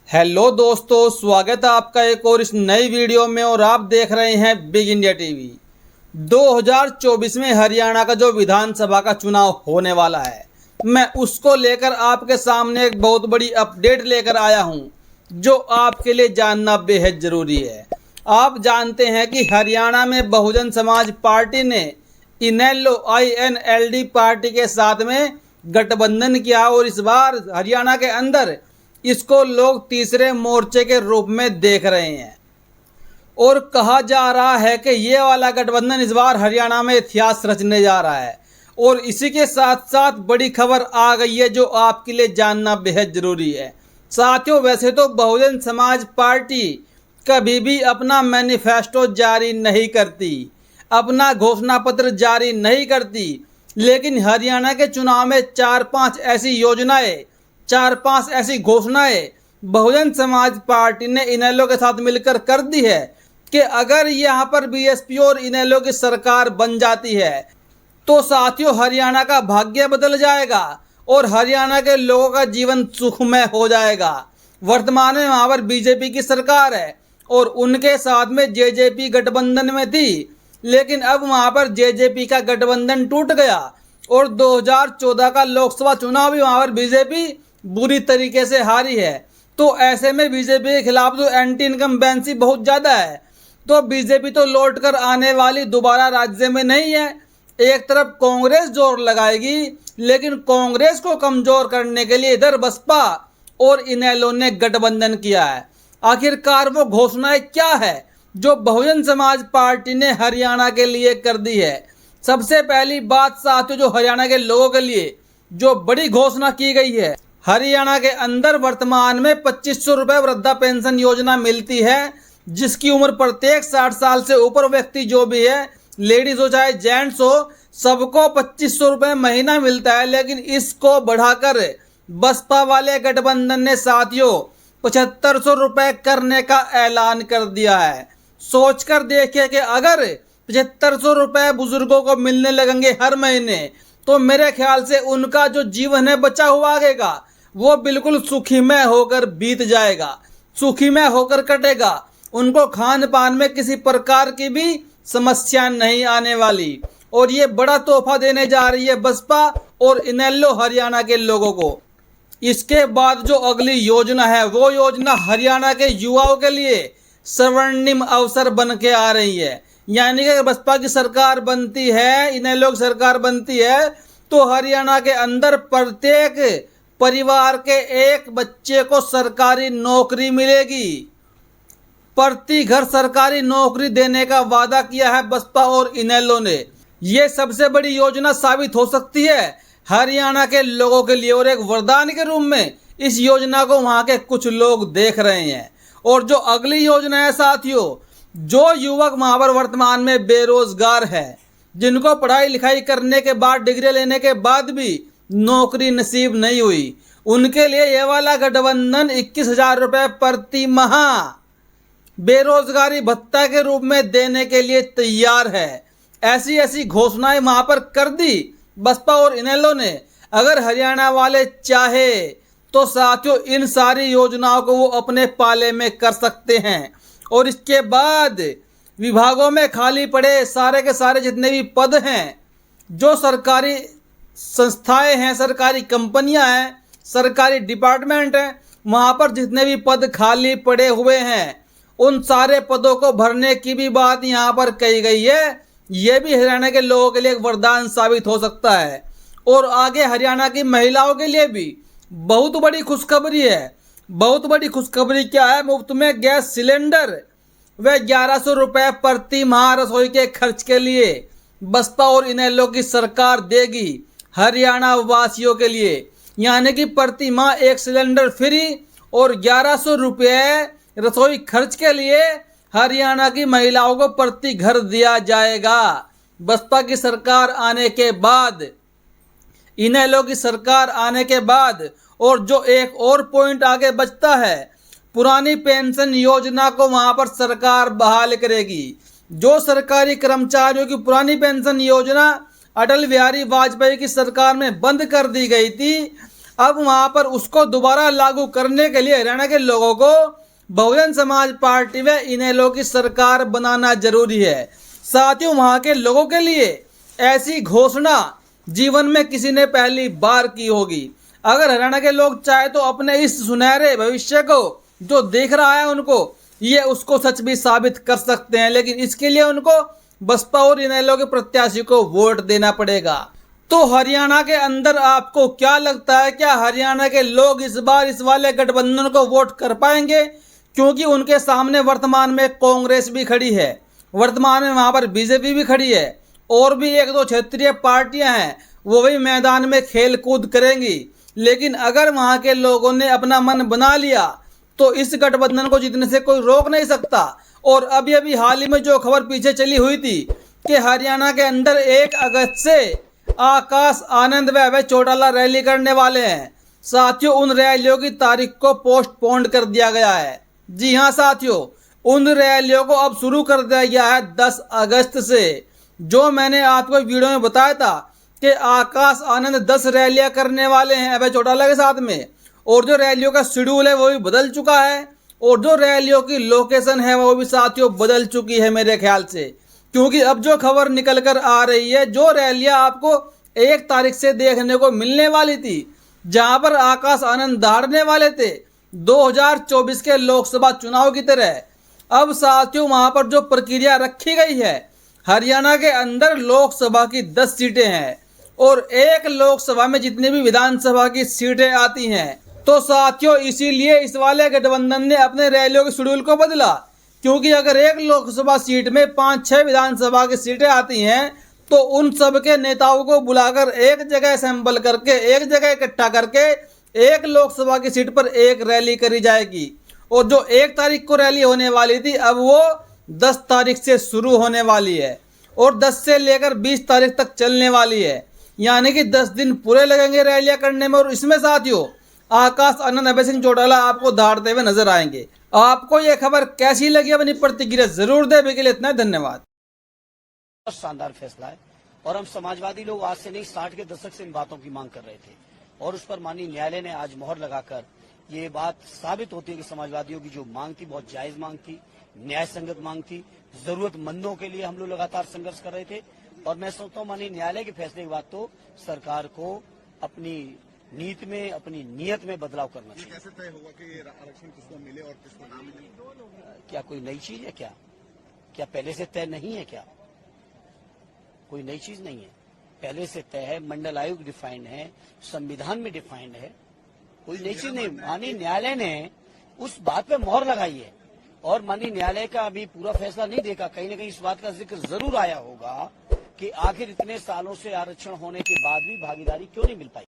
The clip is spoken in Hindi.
हेलो दोस्तों, स्वागत है आपका एक और इस नई वीडियो में। और आप देख रहे हैं बिग इंडिया टीवी। 2024 में हरियाणा का जो विधानसभा का चुनाव होने वाला है, मैं उसको लेकर आपके सामने एक बहुत बड़ी अपडेट लेकर आया हूं, जो आपके लिए जानना बेहद ज़रूरी है। आप जानते हैं कि हरियाणा में बहुजन समाज पार्टी ने इनेलो INLD पार्टी के साथ में गठबंधन किया और इस बार हरियाणा के अंदर इसको लोग तीसरे मोर्चे के रूप में देख रहे हैं। और कहा जा रहा है कि ये वाला गठबंधन इस बार हरियाणा में इतिहास रचने जा रहा है। और इसी के साथ साथ बड़ी खबर आ गई है जो आपके लिए जानना बेहद जरूरी है। साथियों, वैसे तो बहुजन समाज पार्टी कभी भी अपना मैनिफेस्टो जारी नहीं करती, अपना घोषणा पत्र जारी नहीं करती, लेकिन हरियाणा के चुनाव में 4-5 ऐसी योजनाएं, 4-5 ऐसी घोषणाएं बहुजन समाज पार्टी ने इनेलो के साथ मिलकर कर दी है कि अगर यहाँ पर BSP और इनेलो की सरकार बन जाती है तो साथियों हरियाणा का भाग्य बदल जाएगा और हरियाणा के लोगों का जीवन सुखमय हो जाएगा। वर्तमान में वहाँ पर BJP की सरकार है और उनके साथ में JJP गठबंधन में थी, लेकिन अब वहाँ पर JJP का गठबंधन टूट गया और 2014 का लोकसभा चुनाव भी वहाँ पर BJP बुरी तरीके से हारी है। तो ऐसे में BJP के खिलाफ जो एंटी इनकम्बेंसी बहुत ज़्यादा है, तो BJP तो लौट कर आने वाली दोबारा राज्य में नहीं है। एक तरफ कांग्रेस जोर लगाएगी, लेकिन कांग्रेस को कमजोर करने के लिए इधर बसपा और इनेलो ने गठबंधन किया है। आखिरकार वो घोषणाएं क्या है जो बहुजन समाज पार्टी ने हरियाणा के लिए कर दी है? सबसे पहली बात साथियों, जो हरियाणा के लोगों के लिए जो बड़ी घोषणा की गई है, हरियाणा के अंदर वर्तमान में 2500 रुपये वृद्धा पेंशन योजना मिलती है, जिसकी उम्र प्रत्येक 60 साल से ऊपर व्यक्ति जो भी है, लेडीज हो चाहे जेंट्स हो, सबको 2500 रुपये महीना मिलता है। लेकिन इसको बढ़ाकर बसपा वाले गठबंधन ने साथियों 7500 रुपये करने का ऐलान कर दिया है। सोचकर देखिए कि अगर 7500 रुपये बुजुर्गों को मिलने लगेंगे हर महीने, तो मेरे ख्याल से उनका जो जीवन है बचा हुआ आगेगा वो बिल्कुल सुखीमय होकर बीत जाएगा, सुखीमय होकर कटेगा। उनको खान पान में किसी प्रकार की भी समस्या नहीं आने वाली। और ये बड़ा तोहफा देने जा रही है बसपा और इनेलो हरियाणा के लोगों को। इसके बाद जो अगली योजना है, वो योजना हरियाणा के युवाओं के लिए स्वर्णिम अवसर बन के आ रही है। यानी कि बसपा की सरकार बनती है, इनेलो की सरकार बनती है, तो हरियाणा के अंदर प्रत्येक परिवार के एक बच्चे को सरकारी नौकरी मिलेगी। प्रति घर सरकारी नौकरी देने का वादा किया है बसपा और इनेलो ने। ये सबसे बड़ी योजना साबित हो सकती है हरियाणा के लोगों के लिए, और एक वरदान के रूप में इस योजना को वहां के कुछ लोग देख रहे हैं। और जो अगली योजना है साथियों, जो युवक वहां पर वर्तमान में बेरोजगार है, जिनको पढ़ाई लिखाई करने के बाद, डिग्री लेने के बाद भी नौकरी नसीब नहीं हुई, उनके लिए ये वाला गठबंधन 21,000 रुपये प्रति माह बेरोजगारी भत्ता के रूप में देने के लिए तैयार है। ऐसी ऐसी घोषणाएं वहां पर कर दी बसपा और इनेलो ने। अगर हरियाणा वाले चाहे तो साथियों इन सारी योजनाओं को वो अपने पाले में कर सकते हैं। और इसके बाद विभागों में खाली पड़े सारे के सारे जितने भी पद हैं, जो सरकारी संस्थाएं हैं, सरकारी कंपनियां हैं, सरकारी डिपार्टमेंट हैं, वहां पर जितने भी पद खाली पड़े हुए हैं, उन सारे पदों को भरने की भी बात यहाँ पर कही गई है। ये भी हरियाणा के लोगों के लिए एक वरदान साबित हो सकता है। और आगे हरियाणा की महिलाओं के लिए भी बहुत बड़ी खुशखबरी है। बहुत बड़ी खुशखबरी क्या है? मुफ्त में गैस सिलेंडर व 1100 रुपये प्रति माह रसोई के खर्च के लिए बसपा और इनेलो की सरकार देगी हरियाणा वासियों के लिए। यानी कि प्रति माह एक सिलेंडर फ्री और 1100 रुपये रसोई खर्च के लिए हरियाणा की महिलाओं को प्रति घर दिया जाएगा। बसपा की सरकार आने के बाद, इनेलो की सरकार आने के बाद। और जो एक और पॉइंट आगे बचता है, पुरानी पेंशन योजना को वहां पर सरकार बहाल करेगी। जो सरकारी कर्मचारियों की पुरानी पेंशन योजना अटल बिहारी वाजपेयी की सरकार में बंद कर दी गई थी, अब वहां पर उसको दोबारा लागू करने के लिए हरियाणा के लोगों को बहुजन समाज पार्टी व इनेलो की सरकार बनाना जरूरी है। साथियों, वहां के लोगों के लिए ऐसी घोषणा जीवन में किसी ने पहली बार की होगी। अगर हरियाणा के लोग चाहे तो अपने इस सुनहरे भविष्य को जो देख रहा है उनको ये उसको सच भी साबित कर सकते हैं, लेकिन इसके लिए उनको बसपा और इनेलो के प्रत्याशी को वोट देना पड़ेगा। तो हरियाणा के अंदर आपको क्या लगता है, क्या हरियाणा के लोग इस बार इस वाले गठबंधन को वोट कर पाएंगे? क्योंकि उनके सामने वर्तमान में कांग्रेस भी खड़ी है, वर्तमान में वहां पर बीजेपी भी खड़ी है और भी एक दो क्षेत्रीय पार्टियां हैं, वो भी मैदान में खेल कूद करेंगी। लेकिन अगर वहां के लोगों ने अपना मन बना लिया तो इस गठबंधन को जीतने से कोई रोक नहीं सकता। और अभी हाल ही में जो खबर पीछे चली हुई थी कि हरियाणा के अंदर 1 अगस्त से आकाश आनंद व अभय चौटाला रैली करने वाले हैं। साथियों, उन रैलियों की तारीख को पोस्टपोन कर दिया गया है। जी हां साथियों, उन रैलियों को अब शुरू कर दिया गया है 10 अगस्त से। जो मैंने आपको वीडियो में बताया था कि आकाश आनंद 10 रैलियां करने वाले हैं अभय चौटाला के साथ में, और जो रैलियों का शेड्यूल है वो भी बदल चुका है और जो रैलियों की लोकेशन है वो भी साथियों बदल चुकी है मेरे ख्याल से। क्योंकि अब जो खबर निकल कर आ रही है, जो रैलियां आपको 1 तारीख से देखने को मिलने वाली थी, जहां पर आकाश आनंद दहाड़ने वाले थे 2024 के लोकसभा चुनाव की तरह, अब साथियों वहां पर जो प्रक्रिया रखी गई है, हरियाणा के अंदर लोकसभा की 10 सीटें हैं और एक लोकसभा में जितनी भी विधानसभा की सीटें आती हैं। तो साथियों इसीलिए इस वाले गठबंधन ने अपने रैलियों के शेड्यूल को बदला। क्योंकि अगर एक लोकसभा सीट में 5-6 विधानसभा की सीटें आती हैं तो उन सब के नेताओं को बुलाकर एक जगह असेंबल करके, एक जगह इकट्ठा करके एक लोकसभा की सीट पर एक रैली करी जाएगी। और जो 1 तारीख को रैली होने वाली थी अब वो 10 तारीख से शुरू होने वाली है और 10 से लेकर 20 तारीख तक चलने वाली है। यानी कि 10 दिन पूरे लगेंगे रैलियां करने में। और इसमें साथियों आकाश आनंद अभय सिंह चौटाला आपको दहाड़ते हुए नजर आएंगे। आपको यह खबर कैसी लगी, अपनी प्रतिक्रिया जरूर दें। अभी के लिए इतना, धन्यवाद। शानदार फैसला है और हम समाजवादी लोग आज से नहीं 60 के दशक से इन बातों की मांग कर रहे थे और उस पर माननीय न्यायालय ने आज मोहर लगाकर ये बात साबित होती है कि समाजवादियों की जो मांग थी बहुत जायज मांग थी, न्याय संगत मांग थी। जरूरतमंदों के लिए हम लोग लगातार संघर्ष कर रहे थे और मैं सोचता हूँ माननीय न्यायालय के फैसले के बाद तो सरकार को अपनी नीति में, अपनी नियत में बदलाव करना चाहिए। कैसे तय होगा कि आरक्षण किसको मिले और किसको ना मिले? क्या कोई नई चीज है? क्या पहले से तय नहीं है? क्या कोई नई चीज नहीं है? पहले से तय है, मंडल आयोग डिफाइंड है, संविधान में डिफाइंड है, कोई नई चीज नहीं। माननीय न्यायालय ने उस बात पे मोहर लगाई है और माननीय न्यायालय का अभी पूरा फैसला नहीं देखा। कहीं न कहीं इस बात का जिक्र जरूर आया होगा कि आखिर इतने सालों से आरक्षण होने के बाद भी भागीदारी क्यों नहीं मिल पाई।